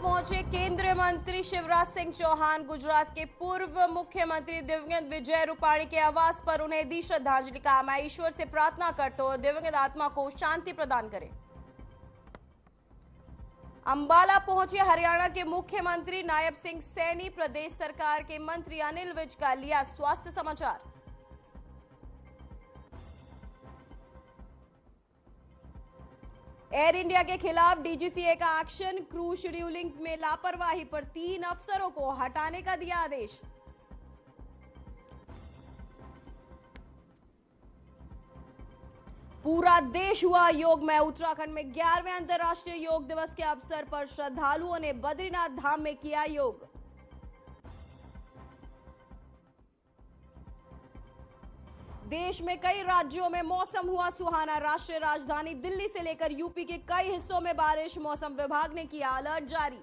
पहुंचे केंद्रीय मंत्री शिवराज सिंह चौहान। गुजरात के पूर्व मुख्यमंत्री दिवंगत विजय रूपाणी के आवास पर उन्हें दी श्रद्धांजलि। कहा, मैं ईश्वर से प्रार्थना करता हूं दिवंगत आत्मा को शांति प्रदान करे। अंबाला पहुंचे हरियाणा के मुख्यमंत्री नायब सिंह सैनी। प्रदेश सरकार के मंत्री अनिल विज का लिया स्वास्थ्य समाचार। एयर इंडिया के खिलाफ डीजीसीए का एक्शन। क्रू शेड्यूलिंग में लापरवाही पर 3 अफसरों को हटाने का दिया आदेश। पूरा देश हुआ योग में। उत्तराखंड में 11वें अंतर्राष्ट्रीय योग दिवस के अवसर पर श्रद्धालुओं ने बद्रीनाथ धाम में किया योग। देश में कई राज्यों में मौसम हुआ सुहाना। राष्ट्रीय राजधानी दिल्ली से लेकर यूपी के कई हिस्सों में बारिश। मौसम विभाग ने किया अलर्ट जारी।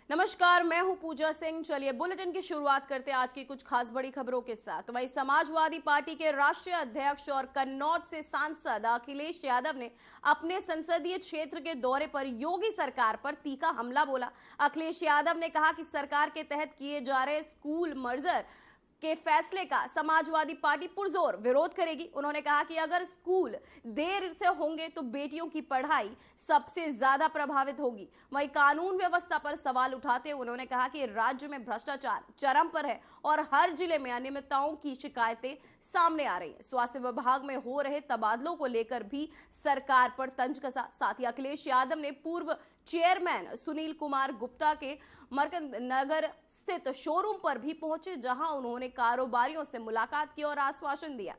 नमस्कार, मैं हूं पूजा सिंह। चलिए बुलेटिन की शुरुआत करते हैं आज की कुछ खास बड़ी खबरों के साथ। वहीं समाजवादी पार्टी के राष्ट्रीय अध्यक्ष और कन्नौज से सांसद अखिलेश यादव ने अपने संसदीय क्षेत्र के दौरे पर योगी सरकार पर तीखा हमला बोला। अखिलेश यादव ने कहा कि सरकार के तहत किए जा रहे स्कूल मर्जर के फैसले का समाजवादी पार्टी पुरजोर विरोध करेगी। उन्होंने कहा कि अगर स्कूल देर से होंगे तो बेटियों की पढ़ाई सबसे ज्यादा प्रभावित होगी। वहीं कानून व्यवस्था पर सवाल उठाते हुए उन्होंने कहा कि राज्य में भ्रष्टाचार चरम पर है और हर जिले में अनियमितताओं की शिकायतें सामने आ रही हैं। स्वास्थ्य विभाग में हो रहे तबादलों को लेकर भी सरकार पर तंज कसा। साथ ही अखिलेश यादव ने पूर्व चेयरमैन सुनील कुमार गुप्ता के मरकंद नगर स्थित शोरूम पर भी पहुंचे, जहां उन्होंने कारोबारियों से मुलाकात की और आश्वासन दिया।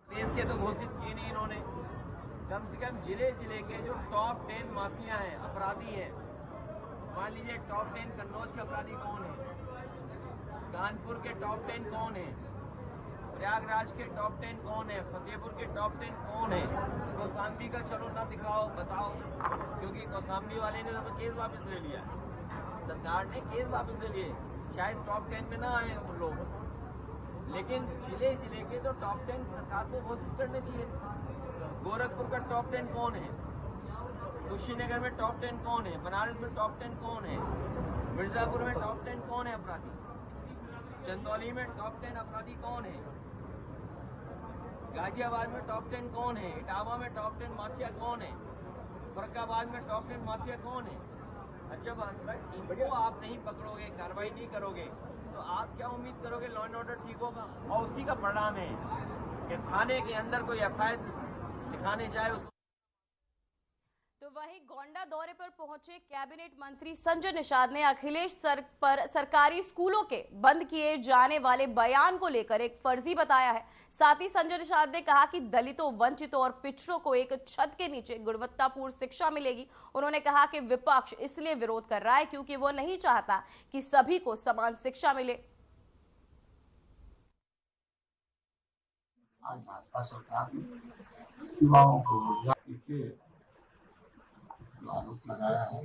देश के तो घोषित किए नहीं इन्होंने। कम से कम जिले जिले के जो टॉप 10 माफिया हैं, अपराधी हैं, मान लीजिए टॉप 10 कन्नौज के अपराधी कौन है, कानपुर के टॉप 10 कौन है, प्रयागराज के टॉप 10 कौन है, फतेहपुर के टॉप 10 कौन है। कौशाम्बी का चलो ना दिखाओ, बताओ, क्योंकि कौशाम्बी वाले ने तो केस वापस ले लिया, सरकार ने केस वापस ले लिए। शायद टॉप 10 में ना आए उन लोग, लेकिन जिले जिले के तो टॉप 10 सरकार को घोषित करने चाहिए। गोरखपुर का टॉप 10 कौन है, कुशीनगर में टॉप 10 कौन है, बनारस में टॉप 10 कौन है, मिर्जापुर में टॉप 10 कौन है अपराधी, चंदौली में टॉप 10 अपराधी कौन है, गाजियाबाद में टॉप 10 कौन है, इटावा में टॉप 10 माफिया कौन है, फरुखाबाद में टॉप 10 माफिया कौन है। और जब तक इनको आप नहीं पकड़ोगे, कार्रवाई नहीं करोगे, तो आप क्या उम्मीद करोगे लॉ एंड ऑर्डर ठीक होगा। और उसी का परिणाम है कि थाने के अंदर कोई एफआईआर लिखाने जाए उसको। तो वहीं गोंडा दौरे पर पहुंचे कैबिनेट मंत्री संजय निषाद ने अखिलेश सर पर सरकारी स्कूलों के बंद किए जाने वाले बयान को लेकर एक फर्जी बताया है। साथ ही संजय निषाद ने कहा कि दलितों, वंचितों और पिछड़ों को एक छत के नीचे गुणवत्तापूर्ण शिक्षा मिलेगी। उन्होंने कहा कि विपक्ष इसलिए विरोध कर रहा है क्योंकि वो नहीं चाहता कि सभी को समान शिक्षा मिले। आज भाजपा सरकार ने युवाओं को रोजगार के आरोप लगाया है।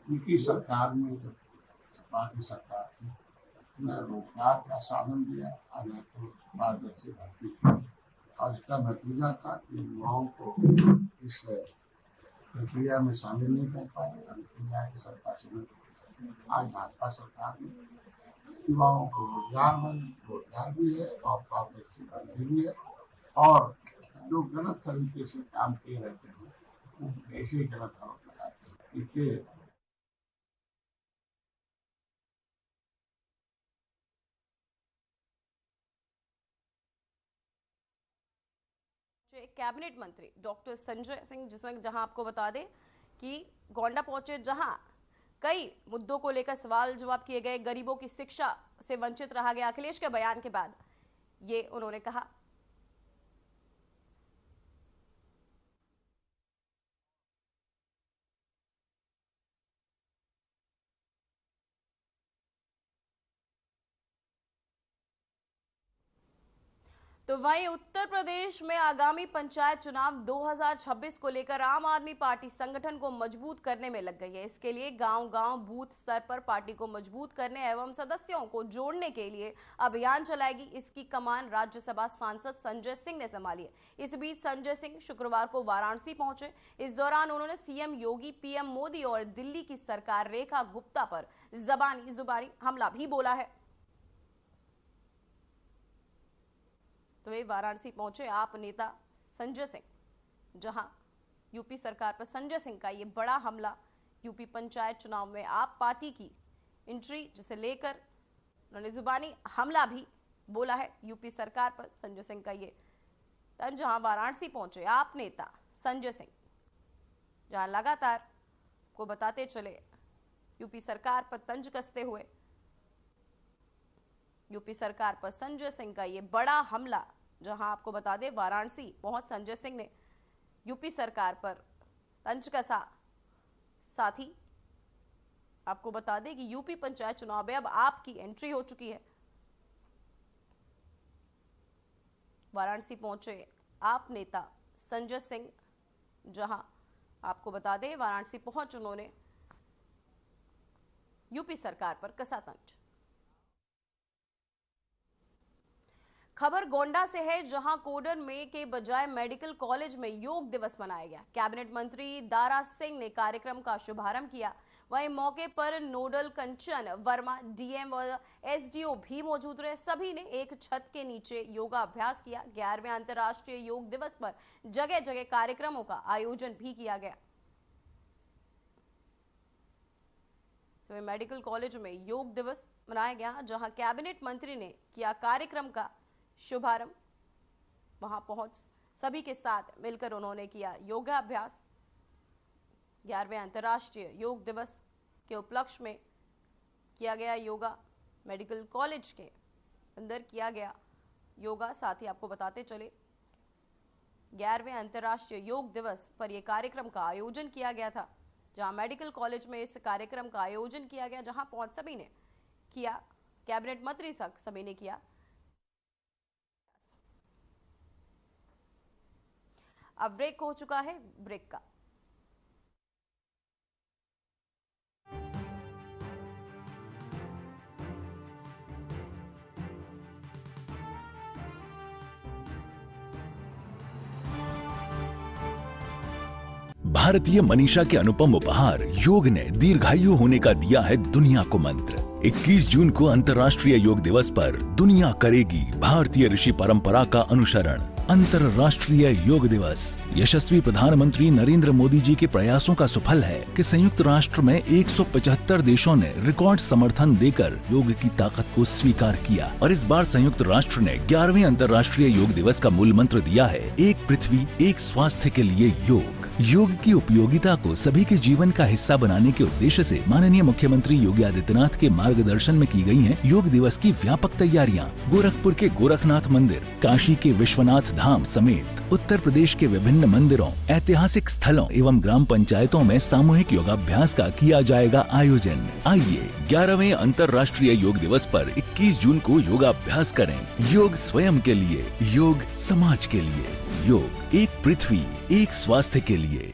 उनकी सरकार में जब सपा की सरकार थी, न रोजगार का साधन दिया और न तो पारदर्शी भर्ती की। और इसका नतीजा था कि युवाओं को इस प्रक्रिया में शामिल नहीं कर पाए और नतीजा की सरकार से। आज भाजपा सरकार ने युवाओं को रोजगार भी है और पारदर्शी भर्ती भी है, और जो गलत तरीके से काम किए रहते हैं ऐसे ही गलत आरोप लगाते हैं। देखिए, कैबिनेट मंत्री डॉक्टर संजय सिंह, जिसमें जहां आपको बता दें कि गोंडा पहुंचे, जहां कई मुद्दों को लेकर सवाल जवाब किए गए। गरीबों की शिक्षा से वंचित रहा गया। अखिलेश के बयान के बाद ये उन्होंने कहा। तो वहीं उत्तर प्रदेश में आगामी पंचायत चुनाव 2026 को लेकर आम आदमी पार्टी संगठन को मजबूत करने में लग गई है। इसके लिए गांव-गांव बूथ स्तर पर पार्टी को मजबूत करने एवं सदस्यों को जोड़ने के लिए अभियान चलाएगी। इसकी कमान राज्यसभा सांसद संजय सिंह ने संभाली है। इस बीच संजय सिंह शुक्रवार को वाराणसी पहुंचे। इस दौरान उन्होंने सीएम योगी, पीएम मोदी और दिल्ली की सरकार रेखा गुप्ता पर जुबानी हमला भी बोला है। तो वे वाराणसी पहुंचे आप नेता संजय सिंह, जहां यूपी सरकार पर संजय सिंह का ये बड़ा हमला, यूपी पंचायत चुनाव में आप पार्टी की एंट्री जिसे लेकर उन्होंने जुबानी हमला भी बोला है यूपी सरकार पर संजय सिंह का ये तंज। जहां वाराणसी पहुंचे आप नेता संजय सिंह, जहां लगातार को बताते चले यूपी सरकार पर तंज कसते हुए यूपी सरकार पर संजय सिंह का ये बड़ा हमला। जहां आपको बता दें वाराणसी पहुंच संजय सिंह ने यूपी सरकार पर तंज कसा। साथ ही आपको बता दें कि यूपी पंचायत चुनाव में अब आपकी एंट्री हो चुकी है। वाराणसी पहुंचे आप नेता संजय सिंह, जहां आपको बता दें वाराणसी पहुंच उन्होंने यूपी सरकार पर कसा तंज। खबर गोंडा से है, जहां कोडर में के बजाय मेडिकल कॉलेज में योग दिवस मनाया गया। कैबिनेट मंत्री दारा सिंह ने कार्यक्रम का शुभारंभ किया। वहीं मौके पर नोडल कंचन वर्मा, डीएम और एसडीओ भी मौजूद रहे। सभी ने एक छत के नीचे योगाभ्यास किया। 11वें अंतर्राष्ट्रीय योग दिवस पर जगह जगह कार्यक्रमों का आयोजन भी किया गया। तो मेडिकल कॉलेज में योग दिवस मनाया गया, जहां कैबिनेट मंत्री ने किया कार्यक्रम का शुभारंभ। वहां पहुंच सभी के साथ मिलकर उन्होंने किया योगाभ्यास। 11वें अंतर्राष्ट्रीय योग दिवस के उपलक्ष्य में किया गया योगा। मेडिकल कॉलेज के अंदर किया गया योगा। साथ ही आपको बताते चले 11वें अंतर्राष्ट्रीय योग दिवस पर यह कार्यक्रम का आयोजन किया गया था, जहां मेडिकल कॉलेज में इस कार्यक्रम का आयोजन किया गया, जहां पहुंच सभी ने किया, कैबिनेट मंत्री सभी ने किया। अब ब्रेक हो चुका है, ब्रेक का भारतीय मनीषा के अनुपम उपहार योग ने दीर्घायु होने का दिया है दुनिया को मंत्र। 21 जून को अंतर्राष्ट्रीय योग दिवस पर दुनिया करेगी भारतीय ऋषि परंपरा का अनुसरण। अंतर्राष्ट्रीय योग दिवस यशस्वी प्रधानमंत्री नरेंद्र मोदी जी के प्रयासों का सुफल है कि संयुक्त राष्ट्र में 175 देशों ने रिकॉर्ड समर्थन देकर योग की ताकत को स्वीकार किया। और इस बार संयुक्त राष्ट्र ने 11वें अंतर्राष्ट्रीय योग दिवस का मूल मंत्र दिया है, एक पृथ्वी एक स्वास्थ्य के लिए योग। योग की उपयोगिता को सभी के जीवन का हिस्सा बनाने के उद्देश्य से माननीय मुख्यमंत्री योगी आदित्यनाथ के मार्गदर्शन में की गई हैं योग दिवस की व्यापक तैयारियां। गोरखपुर के गोरखनाथ मंदिर, काशी के विश्वनाथ धाम समेत उत्तर प्रदेश के विभिन्न मंदिरों, ऐतिहासिक स्थलों एवं ग्राम पंचायतों में सामूहिक योगाभ्यास का किया जाएगा आयोजन। आइए 11वें अंतर्राष्ट्रीय योग दिवस पर 21 जून को योगाभ्यास करें। योग स्वयं के लिए, योग समाज के लिए, योग एक पृथ्वी एक स्वास्थ्य के लिए।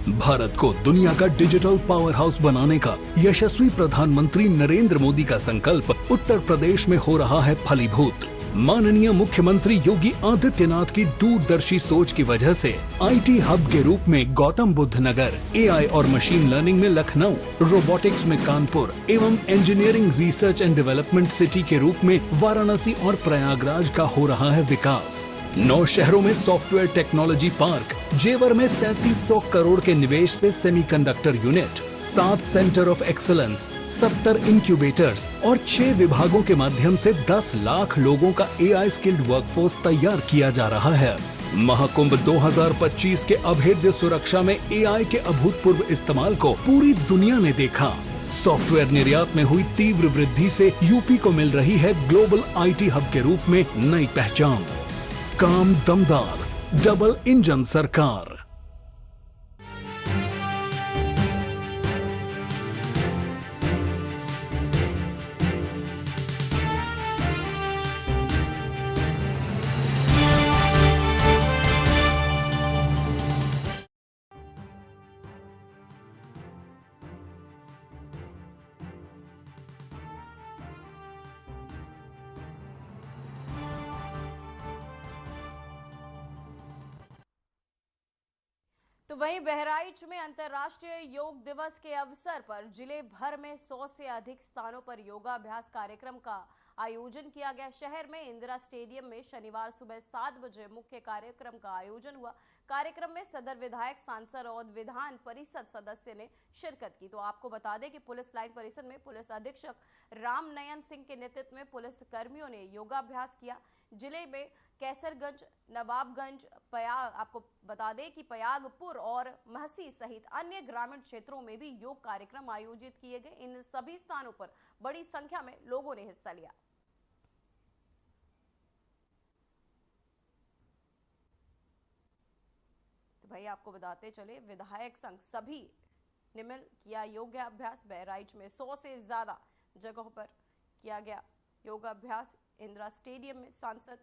भारत को दुनिया का डिजिटल पावर हाउस बनाने का यशस्वी प्रधानमंत्री नरेंद्र मोदी का संकल्प उत्तर प्रदेश में हो रहा है फलीभूत। माननीय मुख्यमंत्री योगी आदित्यनाथ की दूरदर्शी सोच की वजह से आईटी हब के रूप में गौतम बुद्ध नगर, एआई और मशीन लर्निंग में लखनऊ, रोबोटिक्स में कानपुर एवं engineering research and development city के रूप में वाराणसी और प्रयागराज का हो रहा है विकास। 9 शहरों में सॉफ्टवेयर टेक्नोलॉजी पार्क, जेवर में 3700 करोड़ के निवेश से semiconductor unit, 7 centre of excellence, 70 incubators और 6 विभागों के माध्यम से 10 लाख लोगों का एआई स्किल्ड वर्कफोर्स तैयार किया जा रहा है। महाकुंभ 2025 के अभेद्य सुरक्षा में एआई के अभूतपूर्व इस्तेमाल को पूरी दुनिया ने देखा। सॉफ्टवेयर निर्यात में हुई तीव्र वृद्धि से यूपी को मिल रही है ग्लोबल आईटी हब के रूप में नई पहचान। काम दमदार, डबल इंजन सरकार। तो वहीं बहराइच में अंतर्राष्ट्रीय योग दिवस के अवसर पर जिले भर में 100 से अधिक स्थानों पर योगाभ्यास कार्यक्रम का आयोजन किया गया। शहर में इंदिरा स्टेडियम में शनिवार सुबह 7 बजे मुख्य कार्यक्रम का आयोजन हुआ। कार्यक्रम में सदर विधायक, सांसद और विधान परिषद सदस्य ने शिरकत की। तो आपको बता दें कि पुलिस लाइन परिसर में पुलिस अधीक्षक रामनयन सिंह के नेतृत्व में पुलिस कर्मियों ने योगाभ्यास किया। जिले में कैसरगंज, नवाबगंज, आपको बता दें कि पयागपुर और महसी सहित अन्य ग्रामीण क्षेत्रों में भी योग कार्यक्रम आयोजित किए गए। इन सभी स्थानों पर बड़ी संख्या में लोगों ने हिस्सा लिया। तो भाई आपको बताते चले, विधायक संघ सभी ने मिल किया योगाभ्यास। बहराइच में 100 से ज्यादा जगहों पर किया गया योगाभ्यास। इंदिरा स्टेडियम में सांसद,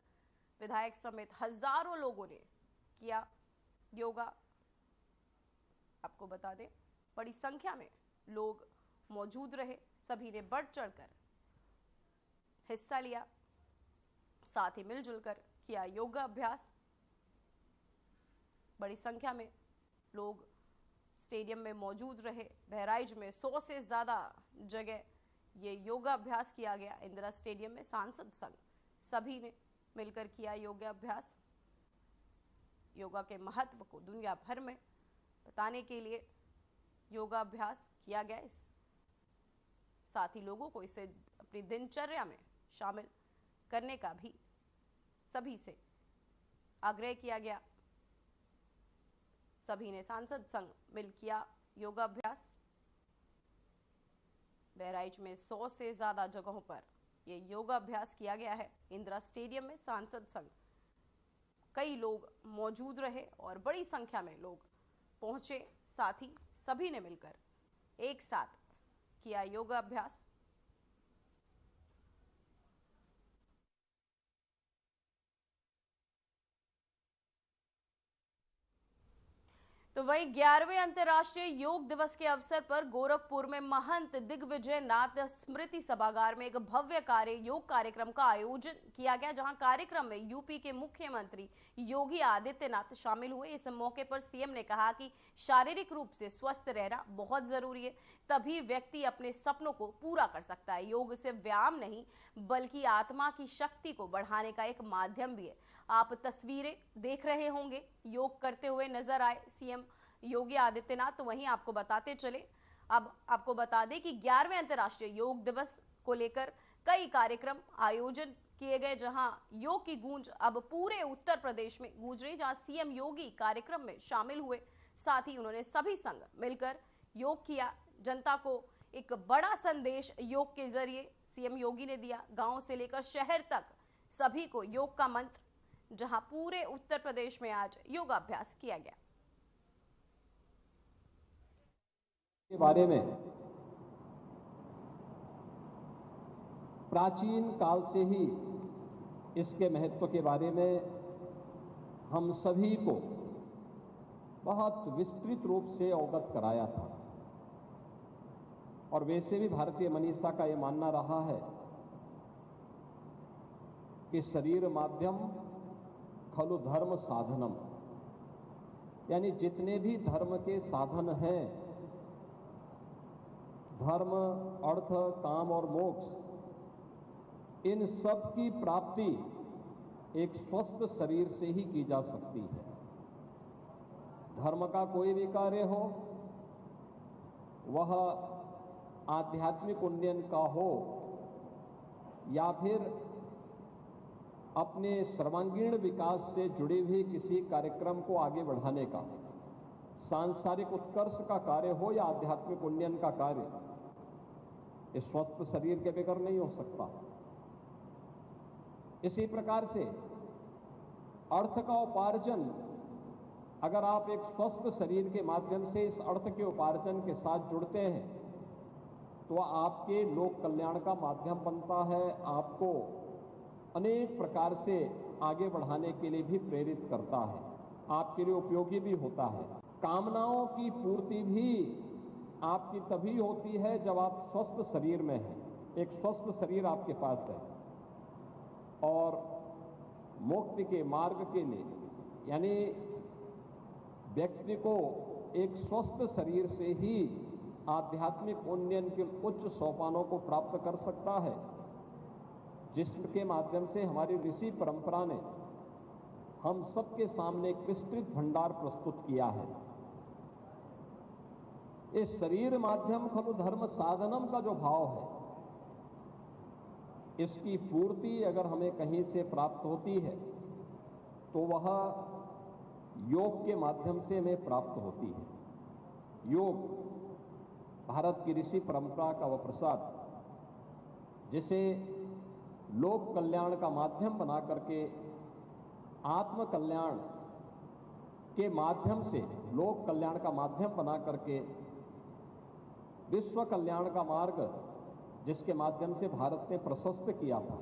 विधायक समेत हजारों लोगों ने किया योगा। आपको बता दें बड़ी संख्या में लोग मौजूद रहे, सभी ने बढ़ चढ़कर हिस्सा लिया, साथ ही मिलजुल कर किया योगाभ्यास। बड़ी संख्या में लोग स्टेडियम में मौजूद रहे। बहराइच में 100 से ज्यादा जगह ये योगाभ्यास किया गया। इंदिरा स्टेडियम में सांसद संघ सभी ने मिलकर किया योगाभ्यास। योगा के महत्व को दुनिया भर में बताने के लिए योगाभ्यास किया गया। इस साथ ही लोगों को इसे अपनी दिनचर्या में शामिल करने का भी सभी से आग्रह किया गया। सभी ने सांसद संघ मिल किया योगाभ्यास। बहराइच में 100 से ज्यादा जगहों पर ये योगाभ्यास किया गया है। इंदिरा स्टेडियम में सांसद संघ कई लोग मौजूद रहे और बड़ी संख्या में लोग पहुंचे। साथ ही सभी ने मिलकर एक साथ किया योगाभ्यास। तो वही 11वें अंतर्राष्ट्रीय योग दिवस के अवसर पर गोरखपुर में महंत दिग्विजय नाथ स्मृति सभागार में एक भव्य योग कार्यक्रम का आयोजन किया गया, जहां कार्यक्रम में यूपी के मुख्यमंत्री योगी आदित्यनाथ शामिल हुए। इस मौके पर सीएम ने कहा कि शारीरिक रूप से स्वस्थ रहना बहुत जरूरी है, तभी व्यक्ति अपने सपनों को पूरा कर सकता है। योग सिर्फ व्यायाम नहीं बल्कि आत्मा की शक्ति को बढ़ाने का एक माध्यम भी है। आप तस्वीरें देख रहे होंगे, योग करते हुए नजर आए सीएम योगी आदित्यनाथ। तो वहीं आपको बताते चले, अब आपको बता दें कि 11वें अंतर्राष्ट्रीय योग दिवस को लेकर कई कार्यक्रम आयोजन किए गए, जहां योग की गूंज अब पूरे उत्तर प्रदेश में गूंज रही, जहां सीएम योगी कार्यक्रम में शामिल हुए। साथ ही उन्होंने सभी संग मिलकर योग किया। जनता को एक बड़ा संदेश योग के जरिए सीएम योगी ने दिया। गांव से लेकर शहर तक सभी को योग का मंत्र, जहां पूरे उत्तर प्रदेश में आज योगाभ्यास किया गया। के बारे में प्राचीन काल से ही इसके महत्व के बारे में हम सभी को बहुत विस्तृत रूप से अवगत कराया था। और वैसे भी भारतीय मनीषा का यह मानना रहा है कि शरीर माध्यम खलु धर्म साधनम, यानी जितने भी धर्म के साधन हैं, धर्म, अर्थ, काम और मोक्ष, इन सब की प्राप्ति एक स्वस्थ शरीर से ही की जा सकती है। धर्म का कोई भी कार्य हो, वह आध्यात्मिक उन्नयन का हो या फिर अपने सर्वांगीण विकास से जुड़े हुए किसी कार्यक्रम को आगे बढ़ाने का, सांसारिक उत्कर्ष का कार्य हो या आध्यात्मिक उन्नयन का कार्य, इस स्वस्थ शरीर के बगैर नहीं हो सकता। इसी प्रकार से अर्थ का उपार्जन, अगर आप एक स्वस्थ शरीर के माध्यम से इस अर्थ के उपार्जन के साथ जुड़ते हैं तो वह आपके लोक कल्याण का माध्यम बनता है, आपको अनेक प्रकार से आगे बढ़ाने के लिए भी प्रेरित करता है, आपके लिए उपयोगी भी होता है। कामनाओं की पूर्ति भी आपकी तभी होती है जब आप स्वस्थ शरीर में हैं, एक स्वस्थ शरीर आपके पास है। और मुक्ति के मार्ग के लिए, यानी व्यक्ति को एक स्वस्थ शरीर से ही आध्यात्मिक उन्नयन के उच्च सोपानों को प्राप्त कर सकता है, जिसके माध्यम से हमारी ऋषि परंपरा ने हम सबके सामने एक विस्तृत भंडार प्रस्तुत किया है। इस शरीर माध्यम खलु धर्म साधनम का जो भाव है, इसकी पूर्ति अगर हमें कहीं से प्राप्त होती है तो वह योग के माध्यम से हमें प्राप्त होती है। योग भारत की ऋषि परंपरा का वह प्रसाद जिसे लोक कल्याण का माध्यम बना करके आत्म कल्याण के माध्यम से, लोक कल्याण का माध्यम बना करके विश्व कल्याण का मार्ग जिसके माध्यम से भारत ने प्रशस्त किया था।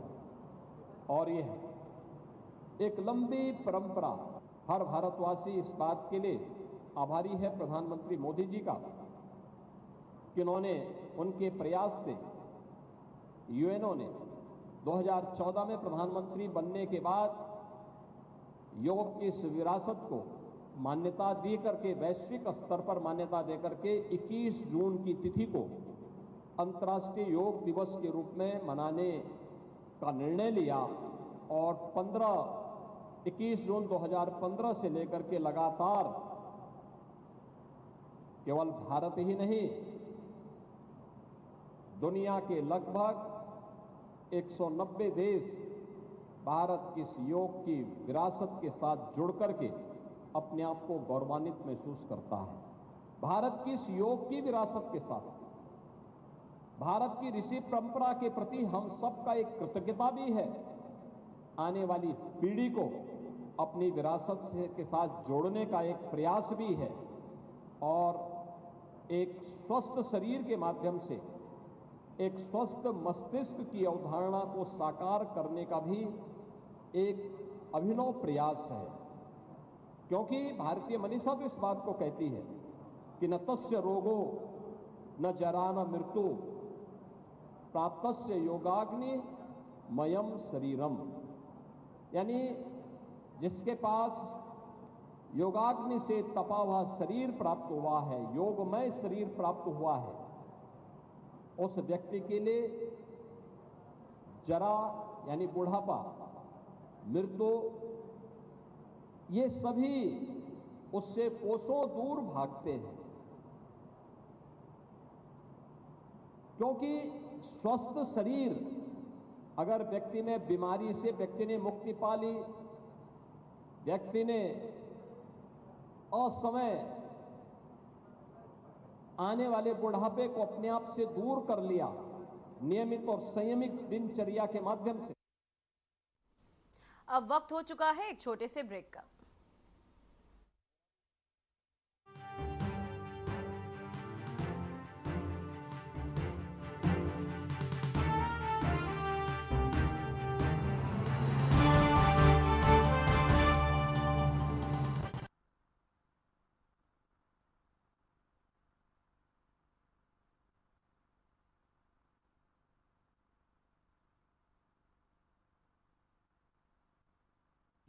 और यह एक लंबी परंपरा, हर भारतवासी इस बात के लिए आभारी है प्रधानमंत्री मोदी जी का कि उन्होंने उनके प्रयास से यूएनओ ने 2014 में प्रधानमंत्री बनने के बाद योग की इस विरासत को मान्यता दी करके, वैश्विक स्तर पर मान्यता देकर के 21 जून की तिथि को अंतर्राष्ट्रीय योग दिवस के रूप में मनाने का निर्णय लिया। और 21 जून 2015 से लेकर के लगातार केवल भारत ही नहीं, दुनिया के लगभग 190 देश भारत की इस योग की विरासत के साथ जुड़ करके अपने आप को गौरवान्वित महसूस करता है। भारत की इस योग की विरासत के साथ भारत की ऋषि परंपरा के प्रति हम सबका एक कृतज्ञता भी है। आने वाली पीढ़ी को अपनी विरासत के साथ जोड़ने का एक प्रयास भी है और एक स्वस्थ शरीर के माध्यम से एक स्वस्थ मस्तिष्क की अवधारणा को साकार करने का भी एक अभिनव प्रयास है। क्योंकि भारतीय मनीषा तो इस बात को कहती है कि न तस्य रोगो न जरा न मृत्यु प्राप्तस्य योगाग्नि मयम शरीरम, यानी जिसके पास योगाग्नि से तपा हुआ शरीर प्राप्त हुआ है, योगमय शरीर प्राप्त हुआ है, उस व्यक्ति के लिए जरा यानी बुढ़ापा, मृत्यु, ये सभी उससे कोसों दूर भागते हैं। क्योंकि स्वस्थ शरीर, अगर व्यक्ति में बीमारी से व्यक्ति ने मुक्ति पा ली, व्यक्ति ने असमय आने वाले बुढ़ापे को अपने आप से दूर कर लिया नियमित और संयमित दिनचर्या के माध्यम से। अब वक्त हो चुका है एक छोटे से ब्रेक का।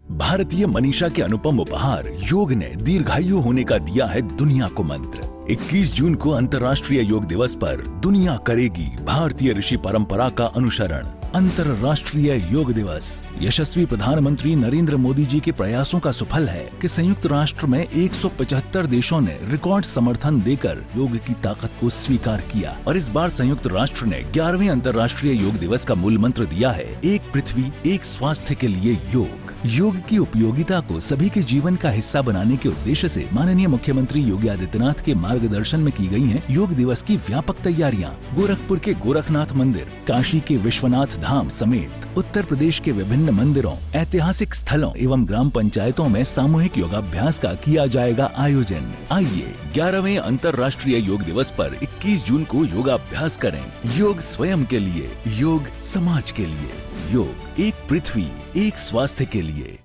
भारतीय मनीषा के अनुपम उपहार योग ने दीर्घायु होने का दिया है दुनिया को मंत्र। 21 जून को अंतर्राष्ट्रीय योग दिवस पर दुनिया करेगी भारतीय ऋषि परंपरा का अनुसरण। अंतर्राष्ट्रीय योग दिवस यशस्वी प्रधानमंत्री नरेंद्र मोदी जी के प्रयासों का सुफल है कि संयुक्त राष्ट्र में 175 देशों ने रिकॉर्ड समर्थन देकर योग की ताकत को स्वीकार किया। और इस बार संयुक्त राष्ट्र ने 11वें अंतर्राष्ट्रीय योग दिवस का मूल मंत्र दिया है, एक पृथ्वी एक स्वास्थ्य के लिए योग। योग की उपयोगिता को सभी के जीवन का हिस्सा बनाने के उद्देश्य से माननीय मुख्यमंत्री योगी आदित्यनाथ के मार्गदर्शन में की गई हैं योग दिवस की व्यापक तैयारियां। गोरखपुर के गोरखनाथ मंदिर, काशी के विश्वनाथ धाम समेत उत्तर प्रदेश के विभिन्न मंदिरों, ऐतिहासिक स्थलों एवं ग्राम पंचायतों में सामूहिक योगाभ्यास का किया जाएगा आयोजन। आइए 11वें अंतर्राष्ट्रीय योग दिवस पर 21 जून को योगाभ्यास करें। योग स्वयं के लिए, योग समाज के लिए, योग एक पृथ्वी एक स्वास्थ्य के लिए।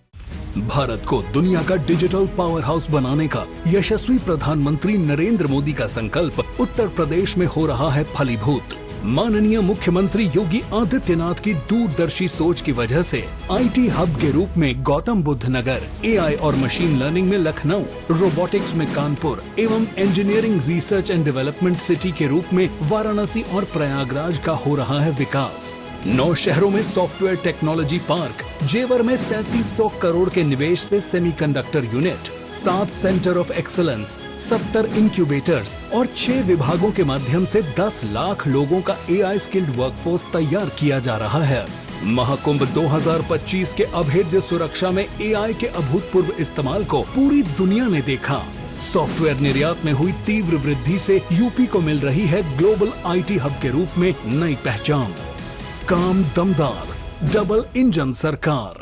भारत को दुनिया का डिजिटल पावर हाउस बनाने का यशस्वी प्रधानमंत्री नरेंद्र मोदी का संकल्प उत्तर प्रदेश में हो रहा है फलीभूत। माननीय मुख्यमंत्री योगी आदित्यनाथ की दूरदर्शी सोच की वजह से IT हब के रूप में गौतम बुद्ध नगर, AI और मशीन लर्निंग में लखनऊ, रोबोटिक्स में कानपुर एवं engineering research and development city के रूप में वाराणसी और प्रयागराज का हो रहा है विकास। 9 शहरों में सॉफ्टवेयर टेक्नोलॉजी पार्क, जेवर में 3700 करोड़ के निवेश से semiconductor unit, 7 centre of excellence, 70 incubators और 6 विभागों के माध्यम से 10 लाख लोगों का AI स्किल्ड वर्कफोर्स तैयार किया जा रहा है। महाकुंभ 2025 के अभेद्य सुरक्षा में AI के अभूतपूर्व इस्तेमाल को पूरी दुनिया ने देखा। सॉफ्टवेयर निर्यात में हुई तीव्र वृद्धि से यूपी को मिल रही है ग्लोबल IT हब के रूप में नई पहचान। काम दमदार, डबल इंजन सरकार।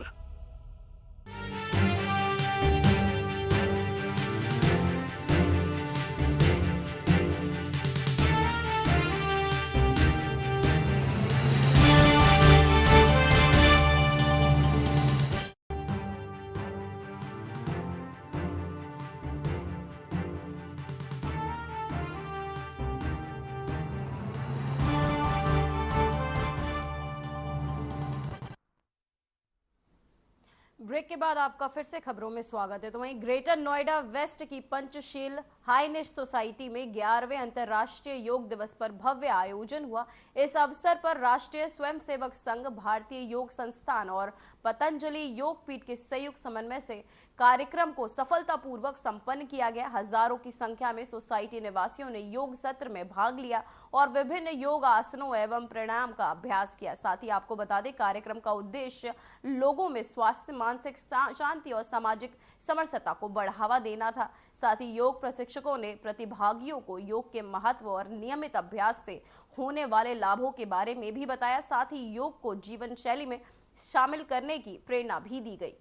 ब्रेक के बाद आपका फिर से खबरों में स्वागत है। तो वहीं ग्रेटर नोएडा वेस्ट की पंचशील हाईनेश सोसाइटी में 11वें अंतर्राष्ट्रीय योग दिवस पर भव्य आयोजन हुआ। इस अवसर पर राष्ट्रीय स्वयंसेवक संघ, भारतीय योग संस्थान और पतंजलि योग पीठ के संयुक्त समन्वय से कार्यक्रम को सफलतापूर्वक संपन्न किया गया। हजारों की संख्या में सोसाइटी निवासियों ने योग सत्र में भाग लिया और विभिन्न योग आसनों एवं प्राणायाम का अभ्यास किया। साथ ही आपको बता दें, कार्यक्रम का उद्देश्य लोगों में स्वास्थ्य, मानसिक शांति और सामाजिक समरसता को बढ़ावा देना था। साथ ही योग प्रशिक्षकों ने प्रतिभागियों को योग के महत्व और नियमित अभ्यास से होने वाले लाभों के बारे में भी बताया। साथ ही योग को जीवन शैली में शामिल करने की प्रेरणा भी दी गई।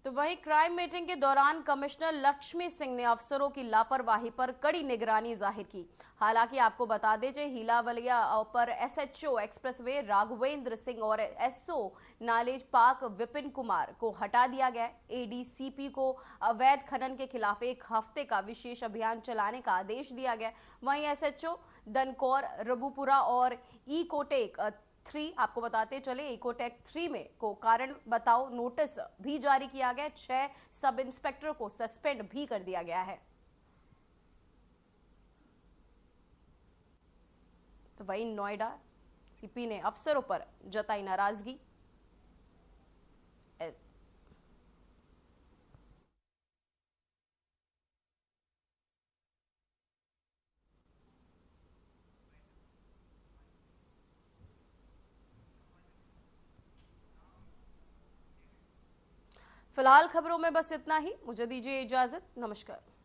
तो वहीं क्राइम मीटिंग के दौरान कमिश्नर लक्ष्मी सिंह ने अफसरों की लापरवाही पर कड़ी निगरानी जाहिर की। हालांकि आपको बता दें, हीलावलिया पर SHO एक्सप्रेसवे राघवेंद्र सिंह और SO knowledge park Vipin Kumar को हटा दिया गया। ADCP को अवैध खनन के खिलाफ 1 हफ्ते का विशेष अभियान चलाने का आदेश दिया गया। वहीं SHO दनकौर, रबुपुरा और इकोटेक 3 आपको बताते चले, इकोटेक 3 में को कारण बताओ नोटिस भी जारी किया गया। 6 सब इंस्पेक्टर को सस्पेंड भी कर दिया गया है। तो वहीं नोएडा CP ने अफसरों पर जताई नाराजगी। फिलहाल खबरों में बस इतना ही। मुझे दीजिए इजाजत। नमस्कार।